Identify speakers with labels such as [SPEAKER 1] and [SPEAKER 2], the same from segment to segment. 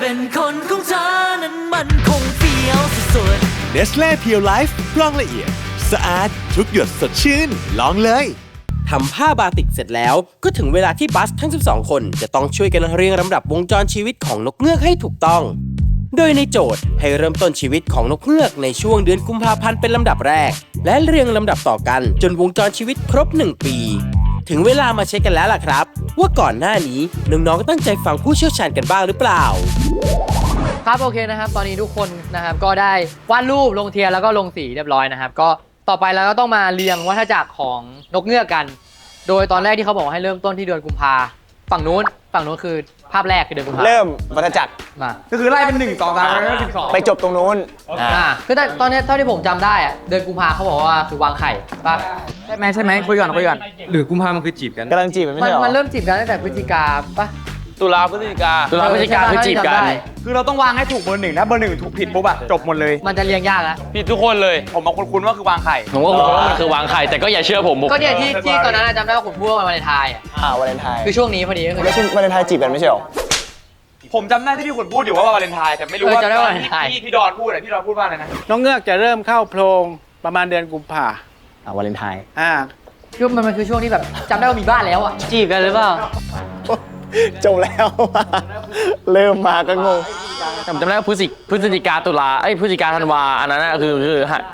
[SPEAKER 1] เป็นคนของเธอนั้นมันคงเฟี้ยวสุดๆ
[SPEAKER 2] Nestle Pure Life กรองละเอียดสะอาดทุกหยดสดชื่นลองเลย
[SPEAKER 3] ทำผ้าบาติกเสร็จแล้วก็ถึงเวลาที่บัสทั้ง 12 คนจะต้องช่วยกันเรียงลำดับวงจรชีวิตของนกเงือกให้ถูกต้อง โดยในโจทย์ให้เริ่มต้นชีวิตของนกเงือกในช่วงเดือนกุมภาพันธ์เป็นลำดับแรกและเรียงลำดับต่อกันจนวงจรชีวิตครบ1 ปีถึงเวลามาเช็คกันแล้วล่ะครับว่าก่อนหน้านี้น้องๆตั้งใจฟังผู้เชี่ยวชาญกันบ้างหรือเปล่า
[SPEAKER 4] ครับโอเคนะครับตอนนี้ทุกคนนะครับก็ได้วาดรูปลงเทียนแล้วก็ลงสีเรียบร้อยนะครับก็ต่อไปเราก็ต้องมาเรียงวัฏจักรของนกเงือกกัน โดยตอนแรกที่เขาบอกให้เริ่มต้นที่เดือนกุมภาฝั่งนู้นคือภาพแรกคือเดือนกุมภา
[SPEAKER 5] เริ่มวัฏจักร
[SPEAKER 4] มา
[SPEAKER 6] ก็คือไล่เป็น1 2 3แล้วก็12
[SPEAKER 5] ไปจบตรงนู้น
[SPEAKER 4] คือตอนนี้เท่าที่ผมจำได้อะเดือนกุมภาเขาบอกว่าคือวางไข่ป่ะ
[SPEAKER 6] ใช่ไหมคุยก่อนหรือกุมภามันคือจีบกัน
[SPEAKER 5] กำลังจีบมันไม่ใช่หรอ
[SPEAKER 4] มันเริ่มจีบกันตั้งแต่พฤศจิกาป่ะ
[SPEAKER 7] ตุลาพฤศจิกา
[SPEAKER 4] คือจีบกัน
[SPEAKER 6] คือเราต้องวางให้ถูกเบอร์ 1ถ้าเบอร์ 1ถูกผิดปุ๊บอะจบหมดเลย
[SPEAKER 4] มันจะเรียงยากแล้ว
[SPEAKER 7] ผิดทุกคนเลย
[SPEAKER 6] ผมเอาคุ้นๆว่าคือวางไข่
[SPEAKER 7] ผมก็คุ้นว่ามันคือวางไข่แต่ก็อย่าเชื่อผม
[SPEAKER 4] ก็เนี่ยที่ตอนนั้นจำได้ว่าผมพูดว่าวันวาเลนไทน์
[SPEAKER 5] วาเลนไทน์
[SPEAKER 4] คือช่วงนี้พอดีก็คือ
[SPEAKER 5] ไม่ใช่วาเลนไทน์จีบกันไม่ใช่หรอ
[SPEAKER 6] ผมจำได้ที่พี่ขุนพูดอยู่ว่าวาเลนไทน์แต่ไม่รู้ว่าพี่ดอนพูดอะไรพี่ดอนพูดว่าอะไรนะ
[SPEAKER 8] นกเงือกจะเริ่มเข้าโพรงประมาณเดือนกุมภา
[SPEAKER 5] วาเลนไทน์
[SPEAKER 4] คือมันคือช่วงที่แบบจำได้ว่ามีบ้านแล้วอ่ะจีบกันหรือเปล่า
[SPEAKER 5] จบแล้วเริ่มมาก็งง
[SPEAKER 7] จำได้ว่าพฤศจิกาตุลาพฤศจิกาธันวาอันนั้น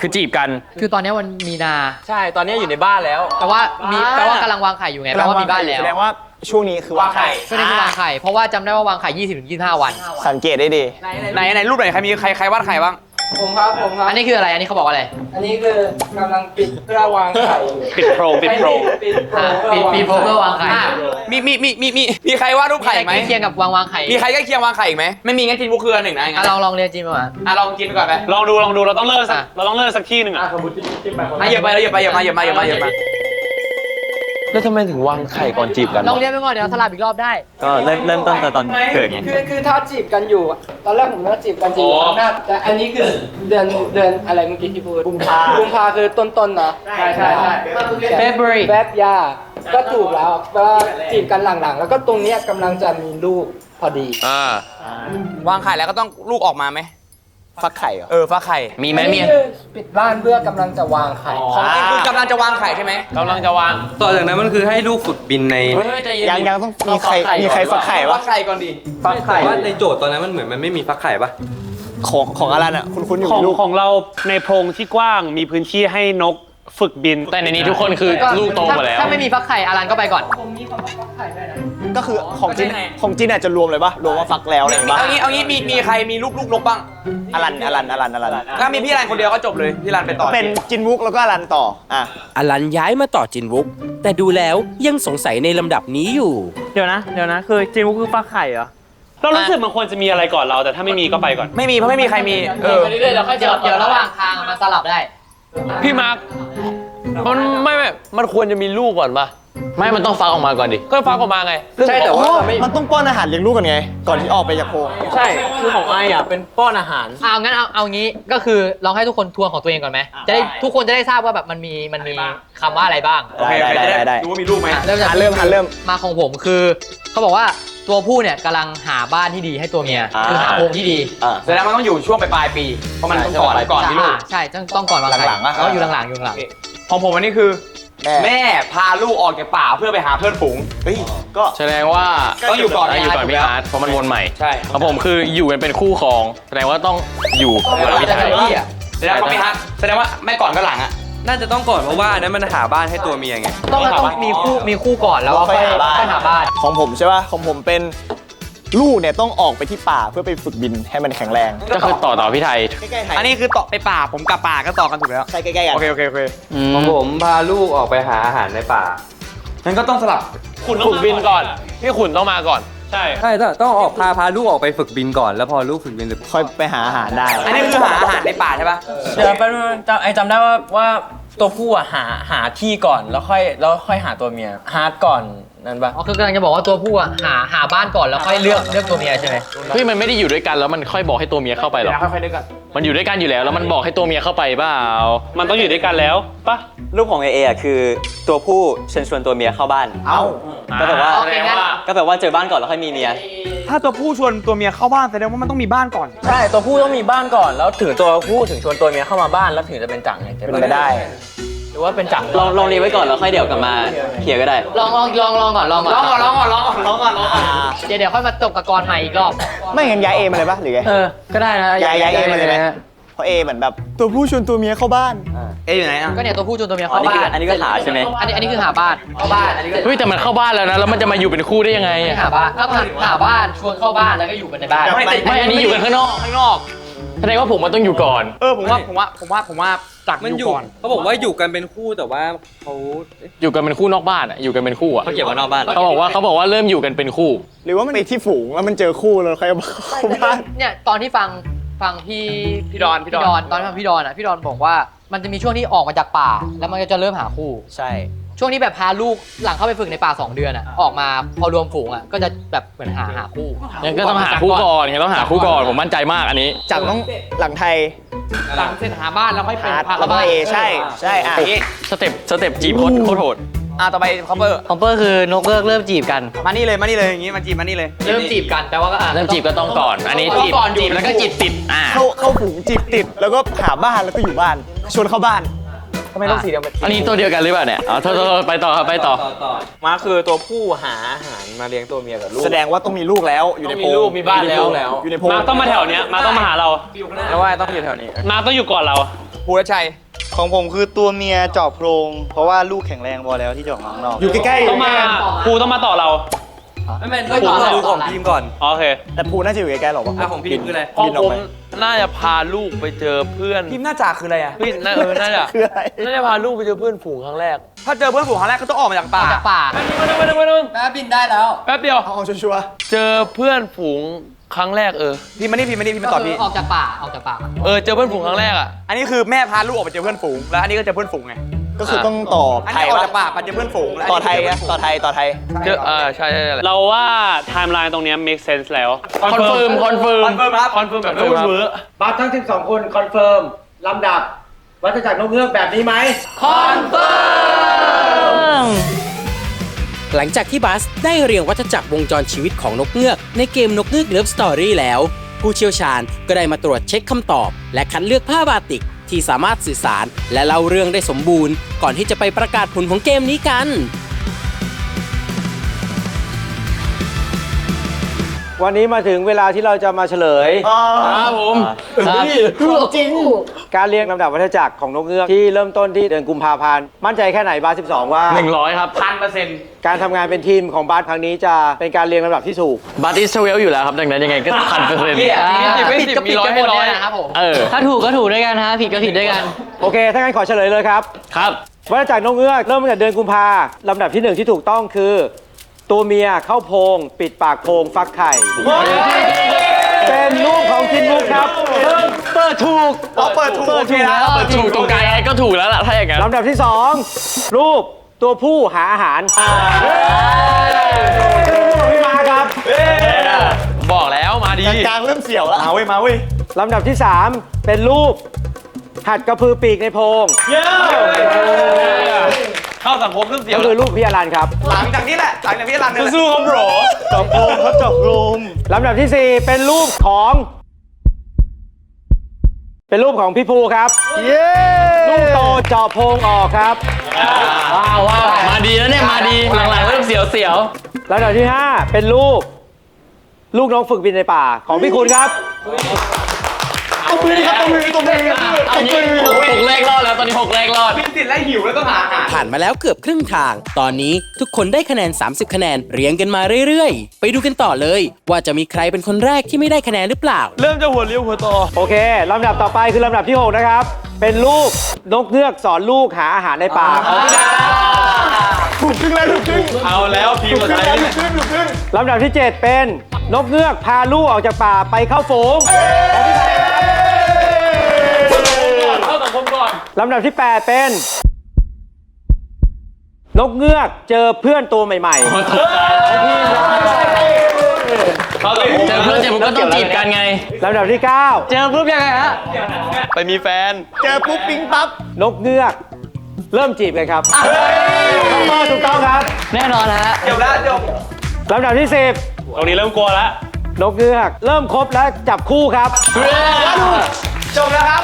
[SPEAKER 7] คือจีบกัน
[SPEAKER 4] คือตอนนี้วันมีนา
[SPEAKER 7] ใช่ตอนนี้อยู่ในบ้านแล้ว
[SPEAKER 4] แต่ว่ากำลังวางไข่อยู่ไงแปลว่ามีบ้านแล้ว
[SPEAKER 5] แสดงว่าช่วงนี้คือวางไข่
[SPEAKER 4] ช่วงนี้คือวางไข่เพราะว่าจำได้ว่าวางไข่ 20-25 วัน
[SPEAKER 5] สังเกตได้ดี
[SPEAKER 6] ไหนรูปไหนใครวาดไข่บ้าง
[SPEAKER 9] ผมครับ
[SPEAKER 4] อันนี้คืออะไรอันนี้เขาบอกอะไร
[SPEAKER 9] อันนี้คือกำลังปิดเพื่อวางไข่
[SPEAKER 7] ปิดโพรง
[SPEAKER 4] ปิดโพรงเพื่อวางไข่
[SPEAKER 6] มีใครวาดรูปไข่ไหม
[SPEAKER 4] เคียงกับวางไข่
[SPEAKER 6] มีใครใกล้เคียงวางไข่อีกไหมไม่มีงั้นจินบุกคือ1นะงั้น
[SPEAKER 4] ลองเรียนจินมา
[SPEAKER 6] ลองกินก่อนไป
[SPEAKER 7] ลองดูเราต้องเลิกสักที่หนึ่ง
[SPEAKER 6] สมมติจิ้มไปอย่ามา
[SPEAKER 7] แล้วทำไมถึงวางไข่ก่อนจีบกัน
[SPEAKER 4] ลองเรียนไปก่อนเดี๋ยวสลับอีกรอบได้
[SPEAKER 7] ก็เริ่มต้นแต่ตอนเกิดไง
[SPEAKER 9] คือถ้าจีบกันอยู่ตอนแรกผมก็จีบกันจริงนะแต่อันนี้คือเดือนอะไรเมื่อกี้ที่พูดกุมภาคือต้นนะใช่
[SPEAKER 4] February
[SPEAKER 9] แบบยาก็ถูกแล้วก็จีบกันหลังๆแล้วก็ตรงนี้กำลังจะมีลูกพอดี
[SPEAKER 6] วางไข่แล้วก็ต้องลูกออกมาไหม
[SPEAKER 5] ฟักไข่เหรอ
[SPEAKER 6] ฟักไข่
[SPEAKER 7] มีไหม
[SPEAKER 9] ปิดบ้านเพื่อกำลังจะวางไข่
[SPEAKER 6] ของจริงคือกำลังจะวางไข่ใช่ไหม
[SPEAKER 7] กำลังจะวาง
[SPEAKER 8] ต่อจากนั้นมันคือให้ลูกฝึกบินใน
[SPEAKER 5] ยังต้องมีใครฟักไข่วะ
[SPEAKER 6] ฟักไข่ก่อนดิ
[SPEAKER 8] ฟักไข่ว่าในโจทย์ตอนนั้นมันเหมือนมันไม่มีฟักไข่ปะ
[SPEAKER 5] ของอะไรน่ะคุณอยู่ลูก
[SPEAKER 7] ของเราในโพรงที่กว้างมีพื้นที่ให้นกฝึกบินแต่ในนี้ทุกคนคือลูกโตหมดแล้ว
[SPEAKER 4] ถ้าไม่มีฟักไข่อารันก็ไปก่อน
[SPEAKER 9] ผมมีฟักไข่ด้วยนะ
[SPEAKER 5] ก็คือของจินอาจจะรวมเลยปะรวมว่าฟักแล้วอะไรบ้าง
[SPEAKER 6] เอางี้มีใครมีลูกนกบ้าง
[SPEAKER 5] อลัน
[SPEAKER 6] ถ้ามีพี่อลันคนเดียวก็จบเลยพี่อลันไปต่อ
[SPEAKER 5] เป็นจินวุกแล้วก็อลันต่อ
[SPEAKER 3] อลันย้ายมาต่อจินวุกแต่ดูแล้วยังสงสัยในลำดับนี้อยู่
[SPEAKER 7] เดี๋ยวนะคือจินวุกคือฟักไข่เหรอเรารู้สึกมันควรจะมีอะไรก่อนเราแต่ถ้าไม่มีก็ไปก่อน
[SPEAKER 6] ไม่มีเพราะไม่มีใครมี
[SPEAKER 4] ไปเรื่อยๆแล้วค่อยเดี๋ยวระหว่างทางมาสลับได้
[SPEAKER 7] พี่มาร์คมันควรจะมีลูกก่อนป่ะไม่มันต้องฟักออกมาก่อนดิก็ฟักออกมาไง
[SPEAKER 5] ใช่แต่ว่ามันต้องป้อนอาหารเลี้ยงลูกก่อนไงก่อนที่ออกไปจากโพรง
[SPEAKER 7] ใช่คือของไอ้เป็นป้อนอาหาร
[SPEAKER 4] งั้นเอางี้ก็คือลองให้ทุกคนทวนของตัวเองก่อนไหมจะได้ทุกคนจะได้ทราบว่าแบบมันมีคำว่าอะไรบ้าง
[SPEAKER 5] ได้
[SPEAKER 6] ดูว่ามีลูกไหม
[SPEAKER 5] เริ่ม
[SPEAKER 4] มาของผมคือเขาบอกว่าตัวผู้เนี่ยกำลังหาบ้านที่ดีให้ตัวเมียคือหาโพรงที่ดี
[SPEAKER 6] แสดงว่าต้องอยู่ช่วงปลายปีเพราะมันต้องก่อนมีลูก
[SPEAKER 4] ใช่ต้องก่อนวางไข่แล้วอยู่หลัง
[SPEAKER 6] ของผมอันนี้คือแม่พาลูกออกจากป่าเพื่อไปหาเพื่อนฝูง
[SPEAKER 5] ก็
[SPEAKER 7] แสดงว่า
[SPEAKER 6] ต้องอยู่ก่อน
[SPEAKER 7] พี่อาร์ตเพราะมันวนใหม่
[SPEAKER 6] ใช่
[SPEAKER 7] ของผมคืออยู่กันเป็นคู่ครองแสดงว่าต้องอยู่เหมือนพี่ไทย
[SPEAKER 6] แสดงว่าพี่อาร์ตแสดงว่าไม่ก่อนก็หลัง
[SPEAKER 8] น่าจะต้องก่อนเพราะว่านั้นมันหาบ้านให้ตัวเมียไง
[SPEAKER 4] ต้องมีคู่ก่อนแล้วค่อยหาบ้าน
[SPEAKER 5] ของผมใช่ป่ะของผมเป็นลูกเนี่ยต้องออกไปที่ป่าเพื่อไปฝึกบินให้มันแข็งแรง
[SPEAKER 7] ก็คือต่อพี่ไทย
[SPEAKER 6] อันนี้คือต่อไปป่าผมกับป่าก็ต่อกันถูกแล้ว
[SPEAKER 5] ใช่ใกล้ๆกัน
[SPEAKER 6] โอเค
[SPEAKER 8] ของผมพาลูกออกไปหาอาหารในป่า
[SPEAKER 6] งั้นก็ต้องสลับ
[SPEAKER 7] ขุนฝึกบินก่อนพี่ขุนต้องมาก่อนใช่
[SPEAKER 8] ต้องออกพาลูกออกไปฝึกบินก่อนแล้วพอลูกฝึกบิน
[SPEAKER 5] ค่อยไปหาอาหารได้
[SPEAKER 6] อันนี้คือหาอาหารในป่าใช่ปะ
[SPEAKER 10] เดี๋ยวจำได้ว่าตัวผู้หาที่ก่อนแล้วค่อยหาตัวเมียฮาร์ดก่อนนั่นปะ
[SPEAKER 4] คือกำลังจะบอกว่าตัวผู้หาบ้านก่อนแล้วค่อยเลือกตัวเมียใช่ไหม
[SPEAKER 7] พี่มันไม่ได้อยู่ด้วยกันแล้วมันค่อยบอกให้ตัวเมียเข้าไปหรอ
[SPEAKER 6] ค่อยๆด้วยกัน
[SPEAKER 7] มันอยู่ด้วยกันอยู่แล้วแล้วมันบอกให้ตัวเมียเข้าไปเปล่ามันต้องอยู่ด้วยกันแล้วปะ
[SPEAKER 8] รูปของเออ่ะคือตัวผู้เชิญชวนตัวเมียเข้าบ้าน ก็แปลว่า
[SPEAKER 4] โอเคงั้น
[SPEAKER 8] ก็แปลว่าเจอบ้านก่อนแล้วค่อยมีเมีย
[SPEAKER 6] ถ้าตัวผู้ชวนตัวเมียเข้าบ้านแสดงว่ามันต้องมีบ้านก่อน
[SPEAKER 10] ใช่ตัวผู้ต้องมีบ้านก่อนแล้วถึงตัวผู้ถึงชวนตัวเมียเข้ามาบ้านแล้วถึงจะเป็นจังไง
[SPEAKER 5] เป็นไปได้
[SPEAKER 10] หรือว่าเป็นจัง
[SPEAKER 8] ลองเรียนไว้ก่อนแล้วค่อยเดี๋ยวกลับมาเคลียร์ก็ได้
[SPEAKER 4] ลองก่อน
[SPEAKER 6] ร้องก่อน
[SPEAKER 4] เดี๋ยวค่อยมาตบกับกรใหม่อีกรอบ
[SPEAKER 5] ไม่งั้นย้ายเอมาเลยปะหรือไง
[SPEAKER 4] ก็ได้นะ
[SPEAKER 5] ย้ายเอมาเลยไหมเพราะเอเหมือนแบบตัวผู้ชวนตัวเมียเข้าบ้าน
[SPEAKER 6] เอ๊ะอยู่ไหนอ่ะ
[SPEAKER 4] ก็เนี่ยตัวผู้จนตัวเมีย
[SPEAKER 8] อัน
[SPEAKER 4] เข้า
[SPEAKER 8] นี้คือ
[SPEAKER 4] บ้าน
[SPEAKER 8] อันนี้ก็หาใช่ไหม
[SPEAKER 4] อันนี้คือหาบ้านเข้าบ้านอันนี้ก็
[SPEAKER 7] เฮ้ยแต่มันเข้าบ้านแล้วนะแล้วมันจะมาอยู่เป็นคู่ได้ยังไง
[SPEAKER 4] หาบ้านแล้วหาบ้านชวนเข้าบ้านแล้วก็อยู่กันในบ้าน
[SPEAKER 7] ไม่อันนี้อยู่กันข้างนอกแสดงว่าผมมันต้องอยู่ก่อน
[SPEAKER 6] ผมว่าจักอยู่ก่อน
[SPEAKER 10] เขาบอกว่าอยู่กันเป็นคู่แต่ว่าเขา
[SPEAKER 7] อยู่กันเป็นคู่นอกบ้านอ่ะอยู่กันเป็นคู่อ่ะ
[SPEAKER 8] เขาเขียนว่านอกบ้าน
[SPEAKER 7] เขาบอกว่าเริ่มอยู่กันเป็นคู่
[SPEAKER 5] หรือว่ามันไปที่ฝูงแล้วมันเจอคู่แล้วค่อยเอาเข้าบ้าน
[SPEAKER 4] เนี่ยตอนที่ฟังพี่ดอนตอนที่ฟังพี่ดอนอ่ะพี่ดอนบอกว่ามันจะมีช่วงที่ออกมาจากป่า แล้วมันก็จะเริ่มหาคู่
[SPEAKER 8] ใช่
[SPEAKER 4] ช่วงนี้แบบพาลูกหลังเข้าไปฝึกในป่า2 เดือนอ่ะออกมาพอรวมฝูงอ่ะก็จะแบบเหมือนหาคู่
[SPEAKER 7] งั้นก็ต้องหาคู่ก่อนงั้นต้องหาคู่ก่อนผมมั่นใจมากอันนี้
[SPEAKER 5] จากน้องหลังไทย
[SPEAKER 4] หลังเสร็จหาบ้านแล้วค่อยเป็น
[SPEAKER 5] หา
[SPEAKER 4] พา
[SPEAKER 5] แล้ว
[SPEAKER 4] เข้า
[SPEAKER 5] ก็
[SPEAKER 4] บ้าน
[SPEAKER 5] เอใช่อ่ะ
[SPEAKER 7] สเต็ปจีบโคตรโหด
[SPEAKER 6] ต่อไปคอปเปอร์
[SPEAKER 4] ของเปอร์คือนกเลิกเริ่มจีบกัน
[SPEAKER 6] มานี่เลยอย่างงี้มาจีบมานี่เลย
[SPEAKER 4] เริ่มจีบกันแต่ว่าก็
[SPEAKER 7] เริ่มจีบก็ต้องก่อน อันนี้จีบแล้วก็จีบติด
[SPEAKER 5] เข้าฝูงจีบติดแล้วก็หาบ้านแล้วก็อยู่บ้านชวนเข้าบ้าน
[SPEAKER 6] ทำไมต้องสีเดียวกัน
[SPEAKER 7] อันนี้ตัวเดียวกันหรือเปล่าเนี่ยโทษไปต่อครับไปต่อ
[SPEAKER 10] มาคือตัวผู้หาอาหารมาเลี้ยงตัวเมียกับลูก
[SPEAKER 5] แสดงว่าต้องมีลูกแล้วอยู่ในโพรง
[SPEAKER 10] มีลูกมีบ้านแล้ว
[SPEAKER 5] อยู่ในโพรง
[SPEAKER 7] มาต้องมาแถวเนี้ยมาต้องมาหาเรา
[SPEAKER 10] แล้วว่าต้องอยู่แถวนี้
[SPEAKER 7] มาต้องอยู่ก่อนเรา
[SPEAKER 6] ภูรชัย
[SPEAKER 11] ของผมคือตัวเมียเจาะโพรง เพราะว่าลูกแข็งแรงพอแล้วที่จะออกมาข้างนอก
[SPEAKER 5] อยู่ใกล้ๆ
[SPEAKER 7] ต้องมาครูต้องมาต่อเรา
[SPEAKER 4] ไม่เป็น
[SPEAKER 10] ผมดูของทีมก่อน
[SPEAKER 7] โอเค
[SPEAKER 5] แต่ภูน่าจะอยู่ใกล้ๆหรอกวะ
[SPEAKER 10] ของพี่คืออะไร
[SPEAKER 5] บินออกไป
[SPEAKER 7] น่าจะพาลูกไปเจอเพื่อน
[SPEAKER 6] พิมพ์หน้าจ่าคืออะไรอ่ะ
[SPEAKER 7] พี่น่าจะ
[SPEAKER 5] คืออะไร
[SPEAKER 7] น่าจะพาลูกไปเจอเพื่อนฝูงครั้งแรก
[SPEAKER 6] ถ้าเจอเพื่อนฝูงครั้งแรกก็ต้องออกมาจากป่า
[SPEAKER 4] จากป่า
[SPEAKER 7] มาดู
[SPEAKER 9] แม่บินได้แล้ว
[SPEAKER 7] แป๊บเดียว
[SPEAKER 5] เอาชัวร์
[SPEAKER 7] เจอเพื่อนฝูงครั้งแรก
[SPEAKER 6] พิมพ์มาตอบพี่
[SPEAKER 4] ออกจากป่า
[SPEAKER 7] เจอเพื่อนฝูงครั้งแรกอ่ะ
[SPEAKER 6] อันนี้คือแม่พาลูกออกไปเจอเพื่อนฝูงแล้วอันนี้ก็เจอเพื่อนฝูงไง
[SPEAKER 5] ๆก็คือต้องต่อ
[SPEAKER 6] อัน
[SPEAKER 5] ไท
[SPEAKER 6] นี้
[SPEAKER 5] ย
[SPEAKER 6] ออก
[SPEAKER 5] วะ
[SPEAKER 6] จากป่าไปเจอเพื่อนฝูงแล้ว
[SPEAKER 5] ต่อไทยอะต่อไทย
[SPEAKER 7] เจอใช่เราว่าไทม์ไลน์ตรงเนี้ย make sense แล้วคอนเฟิร์ม
[SPEAKER 6] ครับ
[SPEAKER 7] คอนเฟิร์มแบบเวอร์
[SPEAKER 9] บัสทั้ง 12 คนคอนเฟิร์มลำดับ วัฏจักรนกเงือกแบบนี้ไหม
[SPEAKER 4] คอนเฟิร์ม หลังจากที่บัสได้เรียงวัฏจักรวงจรชีวิตของนกเงือกในเกมนกเงือกเลิฟสตอรี่แล้ว ผู้เชี่ยวชาญก็ได้มาตรวจเช็คคำตอบ และคัดเลือกผ้าบาติกที่สามารถสื่อสารและเล่าเรื่องได้สมบูรณ์ ก่อนที่จะไปประกาศผลของเกมนี้กัน
[SPEAKER 9] วันนี้มาถึงเวลาที่เราจะมาเฉลย
[SPEAKER 7] ครับผม
[SPEAKER 9] จริง การเรียงลำดับวัฏจักรของนกเงือกที่เริ่มต้นที่เดือนกุมภาพันธ์มั่นใจแค่ไหนบาส12 ว่า
[SPEAKER 7] 100 ครับ
[SPEAKER 6] 1,000%
[SPEAKER 9] การทำงานเป็นทีมของบาสครั้งนี้จะเป็นการเรียงลำดับที่ถูก
[SPEAKER 7] บัตอิสเวลอยู่แล้วครับ ดังนั้นยังไงก็1,000%
[SPEAKER 4] ผิดก็ผิดกันหมดเลยนะครับผม ถ้าถูกก็ถูกด้วยกันฮะผิดก็ผิดด้วยกัน
[SPEAKER 9] โอเค ถ้างั้นขอเฉลยเลยครับ
[SPEAKER 7] ครับ
[SPEAKER 9] วัฏจักรนกเงือกเริ่มตั้งแต่เดือนกุมภาลำดับที่ 1 ที่ถูกต้องคือ ตัวเมียเข้าโพรงปิดปากโพรงฟักไข่ เป็นรูปของคินมุกครับเปิดถูก
[SPEAKER 6] เปิดถูกโอเคนะ
[SPEAKER 7] เปิดถูกตรงกลางยังไงก็ถูกแล้วล่ะถ้าอย่างนั้น
[SPEAKER 9] ลำดับที่ 2 รูปตัวผู้หาอาหารซึ่งรูปของพี่มาครับ
[SPEAKER 7] บอกแล้วมาดี
[SPEAKER 5] กลางๆเริ่มเสี่ยวแล้ว
[SPEAKER 6] มาเว้ย
[SPEAKER 9] ลำดับที่ 3 เป็นรูปหัดกระพือปีกในโพรง
[SPEAKER 7] เข้าสังคมเริ่มเสีย
[SPEAKER 9] ก็
[SPEAKER 7] ว
[SPEAKER 9] คือรูปพี่อรันครับ
[SPEAKER 6] หลังจากนี้แหละหลังจากพี่รันเนี่ย
[SPEAKER 7] สู้ครับโบร
[SPEAKER 5] จับโพรงเขาจับโพรง
[SPEAKER 9] ลำดับที่ 4 เป็นรูปของพี่ภูครับ
[SPEAKER 5] เย้
[SPEAKER 9] ลูกโตเจาะโพรงออกครับ
[SPEAKER 7] ว้าวมาดีแล้วเนี่ยมาดีหลังๆเริ่มเสียว
[SPEAKER 9] ลำดับที่ 5 เป็นรูปนกฝึกบินในป่าของพี่คุณครับ
[SPEAKER 5] ตัวมือครับตัวมือ
[SPEAKER 7] อันนี้6แรกรอดแล้วตอนนี้6แรกรอด
[SPEAKER 6] พิมพ์ติดแล้วหิวแล้วต้องหาอาหาร
[SPEAKER 3] ผ่านมาแล้วเกือบครึ่งทาง ตอนนี้ทุกคนได้คะแนน 30 คะแนนเรียงกันมาเรื่อยๆ ไปดูกันต่อเลย ว่าจะมีใครเป็นคนแรกที่ไม่ได้คะแนนหรือเปล่า
[SPEAKER 7] เริ่มจะหัวเลี้ยวหัวต่อ
[SPEAKER 9] โอเค ลำดับต่อไปคือลำดับที่ 6 นะครับ เป็นรูปนกเงือกสอนลูกหาอาหารในป่า
[SPEAKER 5] ถูกครึ่งแล้วถูกครึ่ง
[SPEAKER 7] เอาแล้วทีม
[SPEAKER 5] ถูก
[SPEAKER 7] สุด
[SPEAKER 5] ครึ่ง
[SPEAKER 7] ท้าย
[SPEAKER 5] แล้วถูกครึ่ง
[SPEAKER 9] ลำดับที่ 7 เป็นนกเงือกพาลูกออกจากป่าไปเข้าฝูง
[SPEAKER 7] เข้าสังคมก่อน
[SPEAKER 9] ลำดับที่ 8 เป็น นกเงือกเจอเพื่อนตัวใหม่
[SPEAKER 10] เจอเพื่อนเจอปุ๊บก็ต้องจีบกันไง
[SPEAKER 9] ลำดับที่
[SPEAKER 4] เจอปุ๊บยังไงฮะ
[SPEAKER 7] ไปมีแฟน
[SPEAKER 5] เจอปุ๊บปิ๊งปั๊บ
[SPEAKER 9] 9 นกเงือก เริ่มจีบกันครับถูกต้องครับ
[SPEAKER 4] แน่นอนฮะ
[SPEAKER 6] จบแล้วจบ
[SPEAKER 9] ลำดับที่
[SPEAKER 7] ตรงนี้เริ่มกลัวแล้ว
[SPEAKER 9] 10 นกเงือก เริ่มครบและจับคู่ครับ
[SPEAKER 6] จบแล้วครับ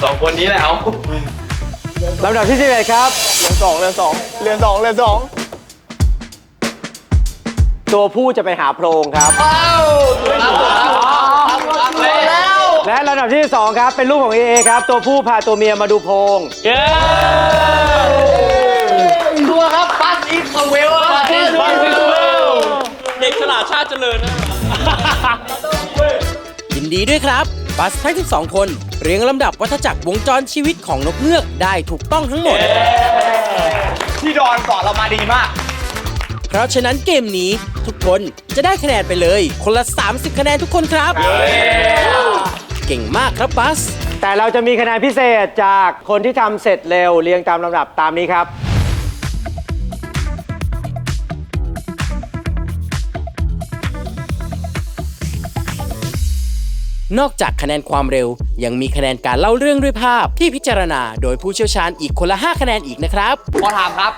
[SPEAKER 6] สองคนนี้แล้ว
[SPEAKER 9] ลำดับที่ 11 ครับ
[SPEAKER 5] เรือนสองเรือนสองเรือนสองเรือนสอง
[SPEAKER 9] ตัวผู้จะไปหาโพรงครับ และลำดับที่ 2 ครับ เป็นรูปของ AA ครับ ตัวผู้พาตัวเมียมาดูโพรง
[SPEAKER 7] เย้
[SPEAKER 4] ตัวครับบัสอีสเวล
[SPEAKER 7] เด็กฉลาดชาติเจริญนะ
[SPEAKER 3] ยินดีด้วยครับบัสทั้ง 12 คนเรียงลำดับวัฏจักรวงจรชีวิตของนกเงือกได้ถูกต้องทั้งหมด
[SPEAKER 6] พี่ดอนสอนเรามาดีมาก
[SPEAKER 3] เพราะฉะนั้นเกมนี้ทุกคนจะได้คะแนนไปเลย คนละ 30 คะแนนทุกคนครับ เก่งมากครับบัส
[SPEAKER 9] แต่เราจะมีคะแนนพิเศษจากคนที่ทำเสร็จเร็วเรียงตามลำดับตามนี้ครับ
[SPEAKER 3] นอกจากคะแนนความเร็วยังมีคะแนนการเล่าเรื่องด้วยภาพที่พิจารณาโดยผู้เชี่ยวชาญอีกคนละ 5 คะแนนอีกนะครับ
[SPEAKER 6] ขอถามครับ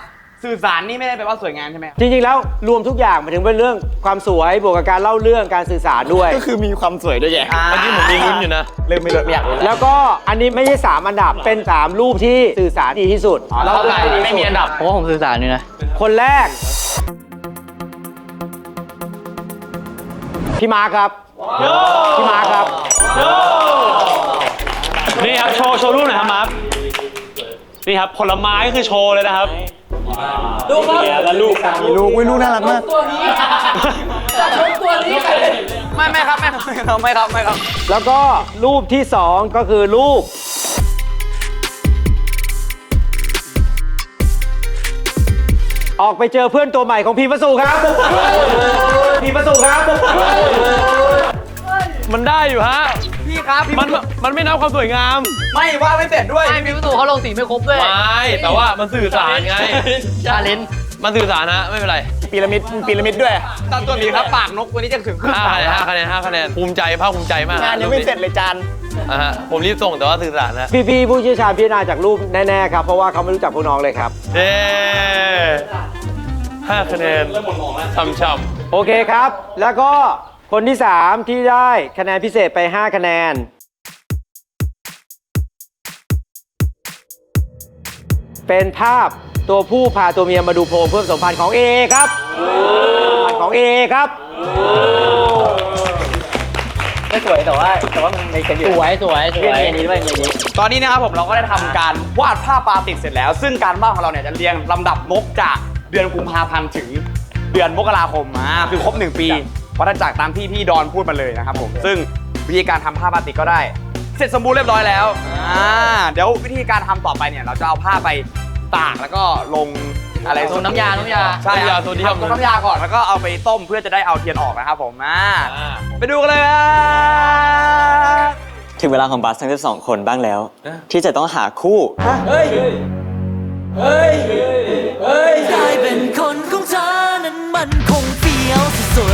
[SPEAKER 6] สื่อสารนี่ไม่ได้แปลว่าสวยงามใช่ไหมครับ
[SPEAKER 9] จริงๆแล้วรวมทุกอย่างหมายถึงเป็นเรื่องความสวยบวกกับการเล่าเรื่องการสื่อสารด้วย
[SPEAKER 5] ก็คือมีความสวยด้วยแยะ
[SPEAKER 7] เมื่อกี้ผมมีลุ้นอยู่นะ
[SPEAKER 5] เริ่มไม่อยากรู้
[SPEAKER 9] แล้วก็อันนี้ไม่ใช่ 3 อันดับเป็น 3 รูปที่สื่อสารดีที่สุด
[SPEAKER 4] เล่ากัน
[SPEAKER 9] ดีที่สุ
[SPEAKER 4] ไม่มีอันดับผมว่าผมสื่อสารนี่นะ
[SPEAKER 9] คนแรก พี่มาร์คครับ พี่มาร์คครับ
[SPEAKER 7] นี่ครับ โชว์รูปหน่อยครับมาร์คนี่ครับ ผลไม้คือโชว์เลยนะครับ
[SPEAKER 10] ดูครับ
[SPEAKER 7] แล้วลูก
[SPEAKER 5] มีลูกอุ้ยลูกน่ารักมาก
[SPEAKER 6] ไม่ครับไม่ครับ
[SPEAKER 9] แล้วก็รูปที่ 2 ก็คือรูป ออกไปเจอเพื่อนตัวใหม่ของพีมะสูครับพีมะสูครับ
[SPEAKER 7] มันได้อยู่ฮะ
[SPEAKER 6] พี่ครับพี่
[SPEAKER 7] มันไม่นับความสวยงาม
[SPEAKER 6] ไม่ว่าไม่เสร็จด้วย
[SPEAKER 4] ไม่มีประตูเขาลงสีไม่ครบด้วย
[SPEAKER 7] ไม่ แต่ว่ามันสื่อสารไง
[SPEAKER 4] ชาเลนจ์
[SPEAKER 7] มันสื่อสารฮะ ไม่เป็นไร
[SPEAKER 5] พีระมิดด้วย
[SPEAKER 6] ตามตัวนี้ครับปากนกตัวนี้จะถึงครึ่ง
[SPEAKER 7] 5 คะแนน 5 คะแนน ภูมิใจภาคภูมิใจมาก
[SPEAKER 5] งานยังไม่เสร็จเลยจาน
[SPEAKER 7] อ่ะฮะ ผมรีบส่งแต่ว่าสื่อสารนะ
[SPEAKER 9] พี่ๆผู้เชี่ยวชาญพิจารณาจากรูปแน่ๆครับ เพราะว่าเขาไม่รู้จักพวกน้องเลยครับ
[SPEAKER 7] เย้5 คะแนนช่ำ
[SPEAKER 9] โอเคครับ แล้วก็คนที่ 3 ที่ได้คะแนนพิเศษไป 5 คะแนน เป็นภาพตัวผู้พาตัวเมียมาดูโพรงเพิ่มสมพันธ์ของ AA ครับของ AA ครับ
[SPEAKER 8] ไม่สวยแต่ว่ามันในกันอยู่
[SPEAKER 4] สวย
[SPEAKER 8] เรื่องนี้ด้วยอย่างนี้
[SPEAKER 6] ตอนนี้นะครับผมเราก็ได้ทำการวาดภาพปลาติดเสร็จแล้ว ซึ่งการวาดของเราเนี่ยจะเรียงลำดับนกจากเดือนกุมภาพันธ์ถึงเดือนมกราคมคือครบ1 ปีวัฏจักรตามที่พี่ดอนพูดมาเลยนะครับผมซึ่งวิธีการทำผ้าปาติกก็ได้ เสร็จสมบูรณ์เรียบร้อยแล้วเดี๋ยววิธีการทำต่อไปเนี่ยเราจะเอาผ้าไปตากแล้วก็ลงอะไร
[SPEAKER 4] ลงน้ำยา
[SPEAKER 6] ใช่ครับลงน้ำยาก่อนแล้วก็เอาไปต้มเพื่อจะได้เอาเทียนออกนะครับผมไปดูกันเลยครับ
[SPEAKER 8] ถึงเวลาของบัสทั้ง12 คนบ้างแล้ว ที่จะต้องหาคู่
[SPEAKER 1] กลายเป็นคนของเธอนั้นมันคงเฟี้ยวสุด